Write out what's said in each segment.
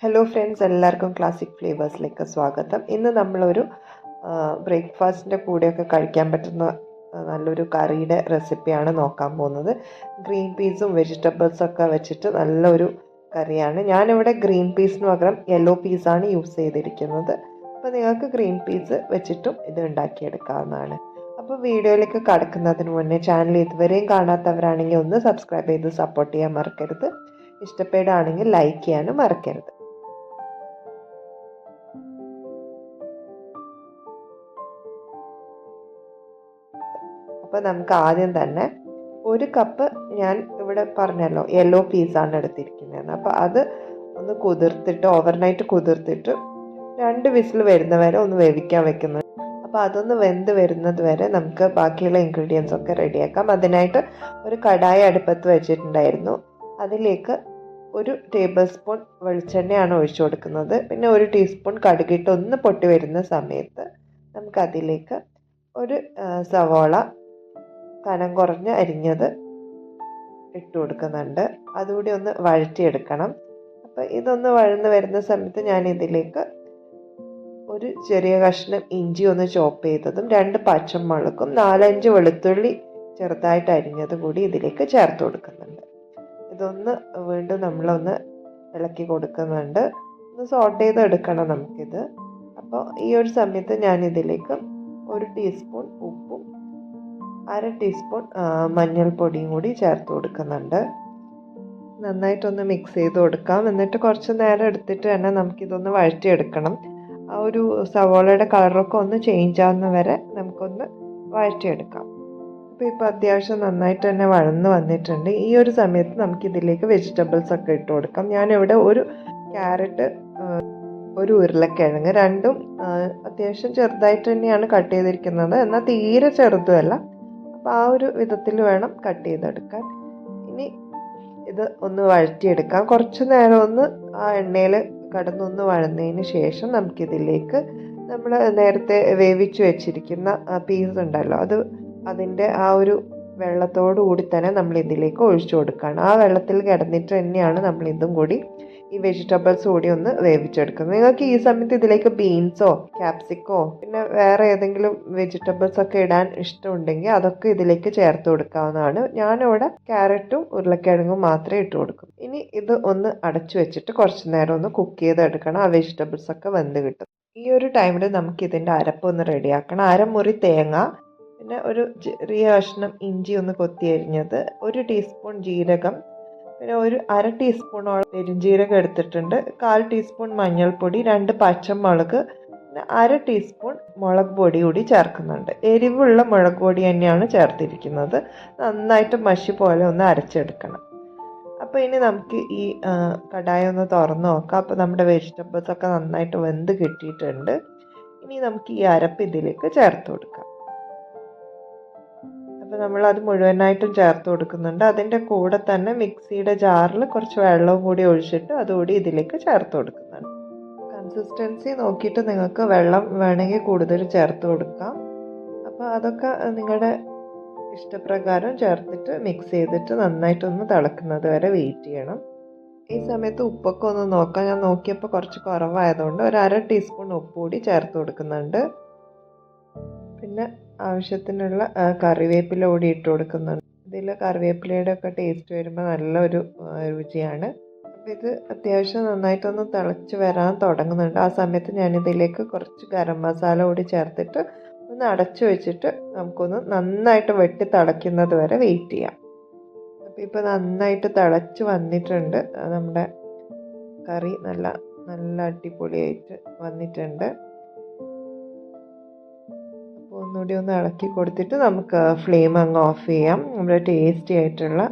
Hello friends, എല്ലാവർക്കും classic ഫ്ലേവേഴ്സിലേക്ക് സ്വാഗതം. ഇന്ന് നമ്മളൊരു ബ്രേക്ക്ഫാസ്റ്റിൻ്റെ കൂടെയൊക്കെ കഴിക്കാൻ പറ്റുന്ന നല്ലൊരു കറിയുടെ റെസിപ്പിയാണ് നോക്കാൻ പോകുന്നത്. ഗ്രീൻ പീസും വെജിറ്റബിൾസും ഒക്കെ വെച്ചിട്ട് നല്ലൊരു കറിയാണ്. ഞാനിവിടെ ഗ്രീൻ പീസിന് പകരം യെല്ലോ പീസാണ് യൂസ് ചെയ്തിരിക്കുന്നത്. അപ്പോൾ നിങ്ങൾക്ക് ഗ്രീൻ പീസ് വെച്ചിട്ടും ഇത് ഉണ്ടാക്കിയെടുക്കാവുന്നതാണ്. അപ്പോൾ വീഡിയോയിലേക്ക് കടക്കുന്നതിന് മുന്നേ ചാനൽ ഇതുവരെയും കാണാത്തവരാണെങ്കിൽ ഒന്ന് സബ്സ്ക്രൈബ് ചെയ്ത് സപ്പോർട്ട് ചെയ്യാൻ മറക്കരുത്. ഇഷ്ടപ്പെടുകയാണെങ്കിൽ ലൈക്ക് ചെയ്യാനും മറക്കരുത്. അപ്പോൾ നമുക്ക് ആദ്യം തന്നെ ഒരു കപ്പ്, ഞാൻ ഇവിടെ പറഞ്ഞല്ലോ യെല്ലോ പീസാണ് എടുത്തിരിക്കുന്നതെന്ന്, അപ്പോൾ അത് ഒന്ന് കുതിർത്തിട്ട് ഓവർനൈറ്റ് കുതിർത്തിട്ട് 2 വിസിൽ വരുന്നവരെ ഒന്ന് വേവിക്കാൻ വെക്കുന്നത്. അപ്പോൾ അതൊന്ന് വെന്ത് വരുന്നത് വരെ നമുക്ക് ബാക്കിയുള്ള ഇൻഗ്രീഡിയൻസ് ഒക്കെ റെഡിയാക്കാം. അതിനായിട്ട് ഒരു കടായി അടുപ്പത്ത് വെച്ചിട്ടുണ്ടായിരുന്നു. അതിലേക്ക് 1 ടേബിൾ സ്പൂൺ വെളിച്ചെണ്ണയാണ് ഒഴിച്ചു കൊടുക്കുന്നത്. പിന്നെ 1 ടീസ്പൂൺ കടുകിട്ട് ഒന്ന് പൊട്ടി വരുന്ന സമയത്ത് നമുക്കതിലേക്ക് ഒരു സവോള കനം കുറഞ്ഞ് അരിഞ്ഞത് ഇട്ട് കൊടുക്കുന്നുണ്ട്. അതുകൂടി ഒന്ന് വഴറ്റിയെടുക്കണം. അപ്പോൾ ഇതൊന്ന് വഴന്ന് വരുന്ന സമയത്ത് ഞാൻ ഇതിലേക്ക് ഒരു ചെറിയ കഷ്ണം ഇഞ്ചി ഒന്ന് ചോപ്പ് ചെയ്തതും 2 പച്ചമുളകും 4-5 വെളുത്തുള്ളി ചെറുതായിട്ട് അരിഞ്ഞത് കൂടി ഇതിലേക്ക് ചേർത്ത് കൊടുക്കുന്നുണ്ട്. ഇതൊന്ന് വീണ്ടും നമ്മളൊന്ന് ഇളക്കി കൊടുക്കുന്നുണ്ട്. ഒന്ന് സോട്ട് ചെയ്തെടുക്കണം നമുക്കിത്. അപ്പോൾ ഈ ഒരു സമയത്ത് ഞാൻ ഇതിലേക്ക് 1 ടീസ്പൂൺ ഉപ്പും 1/2 ടീസ്പൂൺ മഞ്ഞൾപ്പൊടിയും കൂടി ചേർത്ത് കൊടുക്കുന്നുണ്ട്. നന്നായിട്ടൊന്ന് മിക്സ് ചെയ്ത് കൊടുക്കാം. എന്നിട്ട് കുറച്ച് നേരം എടുത്തിട്ട് തന്നെ നമുക്കിതൊന്ന് വഴറ്റിയെടുക്കണം. ആ ഒരു സവോളയുടെ കളറൊക്കെ ഒന്ന് ചേഞ്ച് ആവുന്ന വരെ നമുക്കൊന്ന് വഴറ്റിയെടുക്കാം. ഇപ്പോൾ അത്യാവശ്യം നന്നായിട്ട് തന്നെ വഴന്ന് വന്നിട്ടുണ്ട്. ഈ ഒരു സമയത്ത് നമുക്കിതിലേക്ക് വെജിറ്റബിൾസ് ഒക്കെ ഇട്ട് കൊടുക്കാം. ഞാനിവിടെ ഒരു ക്യാരറ്റ്, ഒരു ഉരുളക്കിഴങ്ങ്, രണ്ടും അത്യാവശ്യം ചെറുതായിട്ട് തന്നെയാണ് കട്ട് ചെയ്തിരിക്കുന്നത്. എന്നാൽ തീരെ ചെറുതുമല്ല. അപ്പോൾ ആ ഒരു വിധത്തിൽ വേണം കട്ട് ചെയ്തെടുക്കാൻ. ഇനി ഇത് ഒന്ന് വഴറ്റിയെടുക്കാം. കുറച്ച് നേരം ഒന്ന് ആ എണ്ണയിൽ കടന്നൊന്ന് വഴന്നതിന് ശേഷം നമുക്കിതിലേക്ക് നമ്മൾ നേരത്തെ വേവിച്ച് വെച്ചിരിക്കുന്ന പീസ് ഉണ്ടല്ലോ, അതിൻ്റെ ആ ഒരു വെള്ളത്തോടു കൂടി തന്നെ നമ്മൾ ഇതിലേക്ക് ഒഴിച്ചു കൊടുക്കുകയാണ്. ആ വെള്ളത്തിൽ കിടന്നിട്ട് തന്നെയാണ് നമ്മൾ ഇതും കൂടി ഈ വെജിറ്റബിൾസ് കൂടി ഒന്ന് വേവിച്ചെടുക്കുന്നത്. നിങ്ങൾക്ക് ഈ സമയത്ത് ഇതിലേക്ക് ബീൻസോ ക്യാപ്സിക്കോ പിന്നെ വേറെ ഏതെങ്കിലും വെജിറ്റബിൾസ് ഒക്കെ ഇടാൻ ഇഷ്ടമുണ്ടെങ്കിൽ അതൊക്കെ ഇതിലേക്ക് ചേർത്ത് കൊടുക്കാവുന്നതാണ്. ഞാനിവിടെ ക്യാരറ്റും ഉരുളക്കിഴങ്ങും മാത്രമേ ഇട്ട് കൊടുക്കും. ഇനി ഇത് ഒന്ന് അടച്ചു വെച്ചിട്ട് കുറച്ച് നേരം ഒന്ന് കുക്ക് ചെയ്തെടുക്കണം. ആ വെജിറ്റബിൾസ് ഒക്കെ വെന്ത് കിട്ടും. ഈ ഒരു ടൈമിൽ നമുക്ക് ഇതിൻ്റെ അരപ്പ് ഒന്ന് റെഡിയാക്കണം. 1/2 മുറി തേങ്ങ, പിന്നെ ഒരു ചെറിയ കഷ്ണം ഇഞ്ചി ഒന്ന് കൊത്തി അരിഞ്ഞത്, 1 ടീസ്പൂൺ ജീരകം, പിന്നെ 1/2 ടീസ്പൂണോളം പെരുംജീരകം എടുത്തിട്ടുണ്ട്, 1/4 ടീസ്പൂൺ മഞ്ഞൾപ്പൊടി, 2 പച്ചമുളക്, പിന്നെ 1/2 ടീസ്പൂൺ മുളക് പൊടി കൂടി ചേർക്കുന്നുണ്ട്. എരിവുള്ള മുളക് പൊടി തന്നെയാണ് ചേർത്തിരിക്കുന്നത്. നന്നായിട്ട് മഷി പോലെ ഒന്ന് അരച്ചെടുക്കണം. അപ്പോൾ ഇനി നമുക്ക് ഈ കടായി ഒന്ന് തുറന്ന് നോക്കാം. അപ്പോൾ നമ്മുടെ വെജിറ്റബിൾസ് ഒക്കെ നന്നായിട്ട് വെന്ത് കിട്ടിയിട്ടുണ്ട്. ഇനി നമുക്ക് ഈ അരപ്പ് ഇതിലേക്ക് ചേർത്ത് കൊടുക്കാം. അപ്പോൾ നമ്മളത് മുഴുവനായിട്ടും ചേർത്ത് കൊടുക്കുന്നുണ്ട്. അതിൻ്റെ കൂടെ തന്നെ മിക്സിയുടെ ജാറിൽ കുറച്ച് വെള്ളവും കൂടി ഒഴിച്ചിട്ട് അതുകൂടി ഇതിലേക്ക് ചേർത്ത് കൊടുക്കുന്നുണ്ട്. കൺസിസ്റ്റൻസി നോക്കിയിട്ട് നിങ്ങൾക്ക് വെള്ളം വേണമെങ്കിൽ കൂടുതൽ ചേർത്ത് കൊടുക്കാം. അപ്പോൾ അതൊക്കെ നിങ്ങളുടെ ഇഷ്ടപ്രകാരം ചേർത്തിട്ട് മിക്സ് ചെയ്തിട്ട് നന്നായിട്ടൊന്ന് തിളക്കുന്നത് വരെ വെയിറ്റ് ചെയ്യണം. ഈ സമയത്ത് ഉപ്പൊക്കെ ഒന്ന് നോക്കാം. ഞാൻ നോക്കിയപ്പോൾ കുറച്ച് കുറവായതുകൊണ്ട് 1/2 ടീസ്പൂൺ ഉപ്പ് കൂടി ചേർത്ത് കൊടുക്കുന്നുണ്ട്. പിന്നെ ആവശ്യത്തിനുള്ള കറിവേപ്പില കൂടി ഇട്ട് കൊടുക്കുന്നുണ്ട്. ഇതിൽ കറിവേപ്പിലയുടെ ഒക്കെ ടേസ്റ്റ് വരുമ്പോൾ നല്ലൊരു രുചിയാണ്. അപ്പോൾ ഇത് അത്യാവശ്യം നന്നായിട്ടൊന്ന് തിളച്ച് വരാൻ തുടങ്ങുന്നുണ്ട്. ആ സമയത്ത് ഞാനിതിലേക്ക് കുറച്ച് ഗരം മസാല കൂടി ചേർത്തിട്ട് ഒന്ന് അടച്ചു വെച്ചിട്ട് നമുക്കൊന്ന് നന്നായിട്ട് വെട്ടി തിളയ്ക്കുന്നത് വരെ വെയിറ്റ് ചെയ്യാം. അപ്പോൾ ഇപ്പോൾ നന്നായിട്ട് തിളച്ച് വന്നിട്ടുണ്ട്. നമ്മുടെ കറി നല്ല അടിപൊളിയായിട്ട് വന്നിട്ടുണ്ട്. ഒന്നുകൂടി ഒന്ന് ഇളക്കി കൊടുത്തിട്ട് നമുക്ക് ഫ്ലെയിം അങ്ങ് ഓഫ് ചെയ്യാം. നമ്മുടെ ടേസ്റ്റി ആയിട്ടുള്ള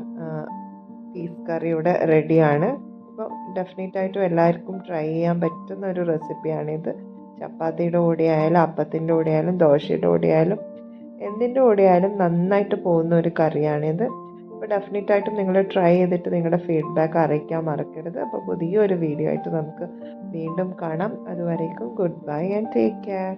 പീസ് കറി ഇവിടെ റെഡിയാണ്. അപ്പോൾ ഡെഫിനറ്റായിട്ടും എല്ലാവർക്കും ട്രൈ ചെയ്യാൻ പറ്റുന്ന ഒരു റെസിപ്പിയാണിത്. ചപ്പാത്തിയുടെ കൂടെ ആയാലും അപ്പത്തിൻ്റെ കൂടെ ആയാലും ദോശയുടെ കൂടെ ആയാലും എന്തിൻ്റെ കൂടെ ആയാലും നന്നായിട്ട് പോകുന്ന ഒരു കറിയാണിത്. അപ്പോൾ ഡെഫിനറ്റായിട്ടും നിങ്ങൾ ട്രൈ ചെയ്തിട്ട് നിങ്ങളുടെ ഫീഡ്ബാക്ക് അറിയിക്കാൻ മറക്കരുത്. അപ്പോൾ പുതിയൊരു വീഡിയോ ആയിട്ട് നമുക്ക് വീണ്ടും കാണാം. അതുവരേക്കും good bye and take care.